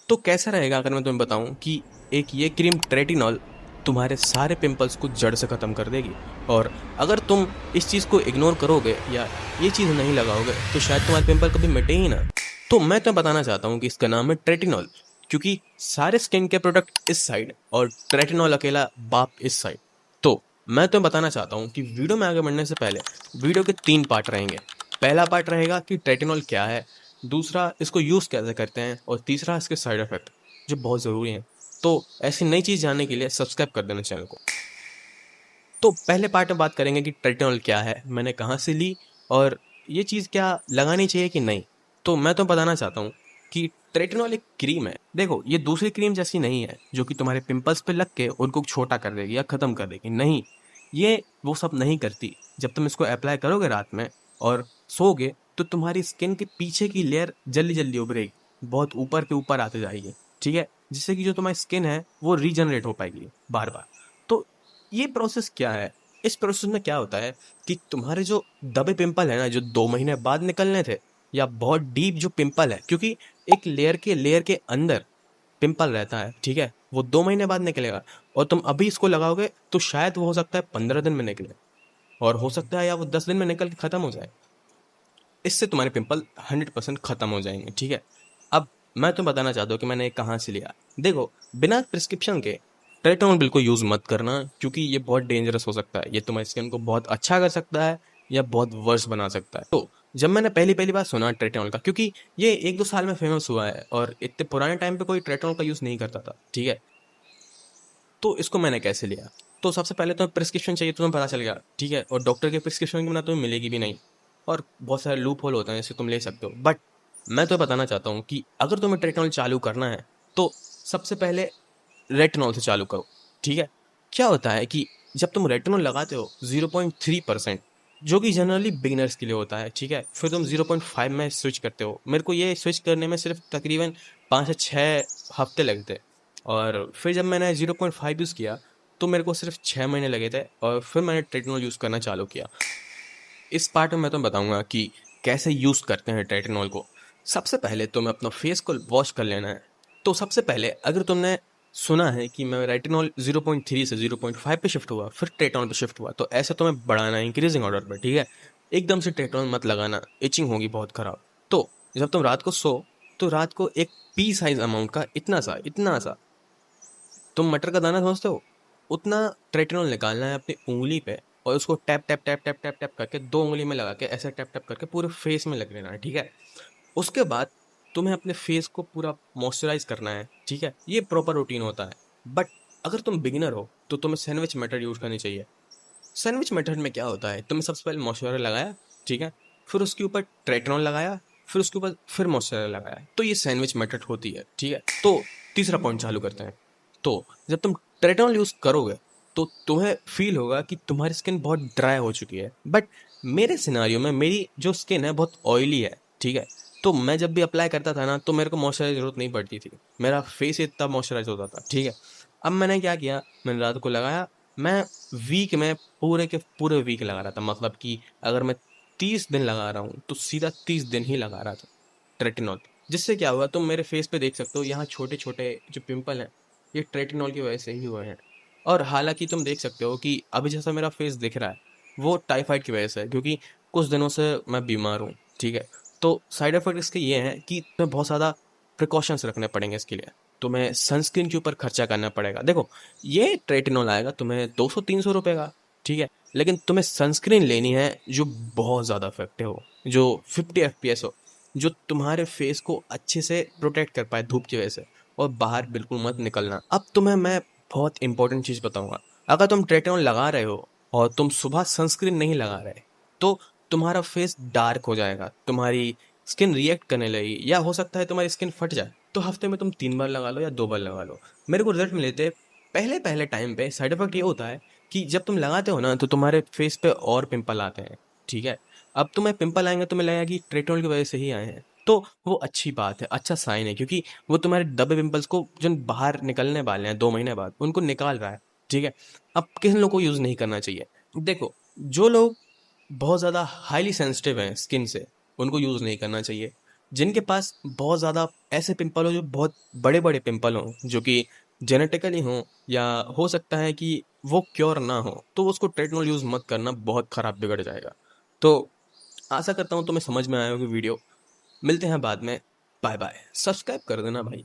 तो कैसा रहेगा अगर मैं तुम्हें बताऊं कि एक ये क्रीम ट्रेटिनॉल तुम्हारे सारे पिंपल्स को जड़ से ख़त्म कर देगी। और अगर तुम इस चीज़ को इग्नोर करोगे या ये चीज़ नहीं लगाओगे तो शायद तुम्हारे पिंपल कभी मिटे ही ना। तो मैं तुम्हें बताना चाहता हूँ कि इसका नाम है ट्रेटिनॉल, क्योंकि सारे स्किन के प्रोडक्ट इस साइड और ट्रेटिनॉल अकेला बाप इस साइड। तो मैं तुम्हें बताना चाहता हूँ कि वीडियो में आगे बढ़ने से पहले वीडियो के 3 पार्ट रहेंगे। पहला पार्ट रहेगा कि ट्रेटिनॉल क्या है, दूसरा इसको यूज़ कैसे करते हैं, और तीसरा इसके साइड इफ़ेक्ट जो बहुत ज़रूरी हैं। तो ऐसी नई चीज़ जानने के लिए सब्सक्राइब कर देना चैनल को। तो पहले पार्ट में बात करेंगे कि ट्रेटिनॉल क्या है, मैंने कहाँ से ली, और ये चीज़ क्या लगानी चाहिए कि नहीं। तो मैं तो बताना चाहता हूँ कि ट्रेटिनॉल एक क्रीम है। देखो, ये दूसरी क्रीम जैसी नहीं है जो कि तुम्हारे पिंपल्स पे लग के उनको छोटा कर देगी या ख़त्म कर देगी। नहीं, ये वो सब नहीं करती। जब तुम इसको अप्लाई करोगे रात में और सोओगे तो तुम्हारी स्किन के पीछे की लेयर जल्दी जल्दी उभरेगी, बहुत ऊपर के ऊपर आते जाएगी, ठीक है, जिससे कि जो तुम्हारी स्किन है वो रीजनरेट हो पाएगी बार बार। तो ये प्रोसेस क्या है, इस प्रोसेस में क्या होता है कि तुम्हारे जो दबे पिंपल है ना, जो 2 महीने बाद निकलने थे, या बहुत डीप जो पिंपल है, क्योंकि एक लेयर के अंदर पिंपल रहता है, ठीक है, वो 2 महीने बाद निकलेगा। और तुम अभी इसको लगाओगे तो शायद वो हो सकता है 15 दिन में निकले, और हो सकता है या वो 10 दिन में निकल के खत्म हो जाए। इससे तुम्हारे पिंपल 100% खत्म हो जाएंगे, ठीक है। अब मैं तुम्हें बताना चाहता हूँ कि मैंने कहाँ से लिया। देखो, बिना प्रिस्क्रिप्शन के ट्रेटोन बिल्कुल यूज़ मत करना, क्योंकि ये बहुत डेंजरस हो सकता है। ये तुम्हारी स्किन को बहुत अच्छा कर सकता है या बहुत वर्स बना सकता है। तो जब मैंने पहली पहली बार सुना ट्रेटोन का, क्योंकि ये 1-2 साल में फेमस हुआ है और इतने पुराने टाइम पे कोई ट्रेटोन का यूज़ नहीं करता था, ठीक है। तो इसको मैंने कैसे लिया, तो सबसे पहले तो प्रिस्क्रिप्शन चाहिए, तुम्हें पता चल गया, ठीक है। और डॉक्टर के प्रिस्क्रिप्शन के बिना तुम्हें मिलेगी भी नहीं, और बहुत सारे लूप होल होते हैं जिससे तुम ले सकते हो। बट मैं तो बताना चाहता हूँ कि अगर तुम्हें ट्रेटनॉल चालू करना है तो सबसे पहले रेटिनॉल से चालू करो, ठीक है। क्या होता है कि जब तुम रेटिनॉल लगाते हो 0.3%, जो कि जनरली बिगिनर्स के लिए होता है, ठीक है, फिर तुम 0.5 में स्विच करते हो। मेरे को ये स्विच करने में सिर्फ तकरीबन 5 से 6 हफ्ते लगते। और फिर जब मैंने 0.5 यूज़ किया तो मेरे को सिर्फ 6 महीने लगे थे, और फिर मैंने ट्रेटिनॉल यूज़ करना चालू किया। इस पार्ट में मैं तुम्हें बताऊंगा कि कैसे यूज़ करते हैं ट्रेटिनॉल को। सबसे पहले तुम्हें अपना फेस को वॉश कर लेना है। तो सबसे पहले अगर तुमने सुना है कि मैं रेटिनॉल 0.3 से 0.5 पे शिफ्ट हुआ, फिर ट्रेटिनॉल पे शिफ्ट हुआ, तो ऐसे तुम्हें बढ़ाना है इंक्रीजिंग ऑर्डर पे, ठीक है। एकदम से ट्रेटिनॉल मत लगाना, इचिंग होगी बहुत खराब। तो जब तुम रात को सो, तो रात को एक पी साइज अमाउंट का इतना सा तुम मटर का दाना समझते हो, उतना ट्रेटिनॉल निकालना है अपनी उंगली पे, और उसको tap tap tap tap tap tap करके 2 उंगली में लगा के ऐसे टैप टैप करके पूरे फेस में लग लेना है, ठीक है। उसके बाद तुम्हें अपने फेस को पूरा मॉइस्चराइज करना है, ठीक है। ये प्रॉपर रूटीन होता है। बट अगर तुम बिगिनर हो तो तुम्हें सैंडविच मेथड यूज करनी चाहिए। सैंडविच मेथड में क्या होता है, तुमने सबसे पहले मॉइस्चराइजर लगाया, ठीक है, फिर उसके ऊपर ट्रेटिनॉल लगाया, फिर उसके ऊपर फिर मॉइस्चराइजर लगाया, तो ये सैंडविच मेथड होती है, ठीक है। तो तीसरा पॉइंट चालू करते हैं। तो जब तुम ट्रेटिनॉल यूज करोगे तो तुम्हें फील होगा कि तुम्हारी स्किन बहुत ड्राई हो चुकी है। बट मेरे सिनारियो में मेरी जो स्किन है बहुत ऑयली है, ठीक है। तो मैं जब भी अप्लाई करता था ना तो मेरे को मॉइस्चराइजर की जरूरत नहीं पड़ती थी, मेरा फेस इतना मॉइस्चराइज होता था, ठीक है। अब मैंने क्या किया, मैंने रात को लगाया। मैं वीक में पूरे के पूरे वीक लगा रहा था, मतलब कि अगर मैं 30 दिन लगा रहा हूँ तो सीधा 30 दिन ही लगा रहा था ट्रेटिनॉल। जिससे क्या हुआ, तुम मेरे फेस पे देख सकते हो, यहाँ छोटे छोटे जो पिंपल हैं ये ट्रेटिनॉल की वजह से ही हुए हैं। और हालांकि तुम देख सकते हो कि अभी जैसा मेरा फेस दिख रहा है वो टाइफाइड की वजह से है, क्योंकि कुछ दिनों से मैं बीमार हूँ, ठीक है। तो साइड इफेक्ट इसके ये हैं कि तुम्हें बहुत ज़्यादा प्रिकॉशंस रखने पड़ेंगे इसके लिए। तुम्हें सनस्क्रीन के ऊपर खर्चा करना पड़ेगा। देखो, ये ट्रेटिनॉल आएगा तुम्हें 200-300 रुपये का, ठीक है, लेकिन तुम्हें सनस्क्रीन लेनी है जो बहुत ज़्यादा इफेक्टिव हो, जो 50 FPS हो, जो तुम्हारे फेस को अच्छे से प्रोटेक्ट कर पाए धूप की वजह से, और बाहर बिल्कुल मत निकलना। अब तुम्हें मैं बहुत इंपॉर्टेंट चीज़ बताऊंगा। अगर तुम ट्रेटिनॉल लगा रहे हो और तुम सुबह सनस्क्रीन नहीं लगा रहे, तो तुम्हारा फेस डार्क हो जाएगा, तुम्हारी स्किन रिएक्ट करने लगेगी, या हो सकता है तुम्हारी स्किन फट जाए। तो हफ्ते में तुम 3 बार लगा लो या 2 बार लगा लो। मेरे को रिजल्ट मिले थे। पहले पहले टाइम पे साइड इफेक्ट ये होता है कि जब तुम लगाते हो ना तो तुम्हारे फेस पे और पिंपल आते हैं, ठीक है। अब तुम्हें पिंपल आएंगे, तुम्हें लगेगा कि ट्रेटिनॉल की वजह से ही आए हैं, तो वो अच्छी बात है, अच्छा साइन है, क्योंकि वो तुम्हारे दबे पिंपल्स को जो बाहर निकलने वाले हैं 2 महीने बाद उनको निकाल रहा है, ठीक है। अब किन लोगों को यूज़ नहीं करना चाहिए, देखो, जो लोग बहुत ज़्यादा हाईली सेंसिटिव हैं स्किन से उनको यूज़ नहीं करना चाहिए। जिनके पास बहुत ज़्यादा ऐसे पिंपल हो जो बहुत बड़े बड़े पिंपल हों, जो कि जेनेटिकली हों, या हो सकता है कि वो क्योर ना हो, तो उसको ट्रेटिनॉल यूज़ मत करना, बहुत ख़राब बिगड़ जाएगा। तो आशा करता हूँ तुम्हें समझ में आया होगी वीडियो। मिलते हैं बाद में। Bye bye. सब्सक्राइब कर देना भाई।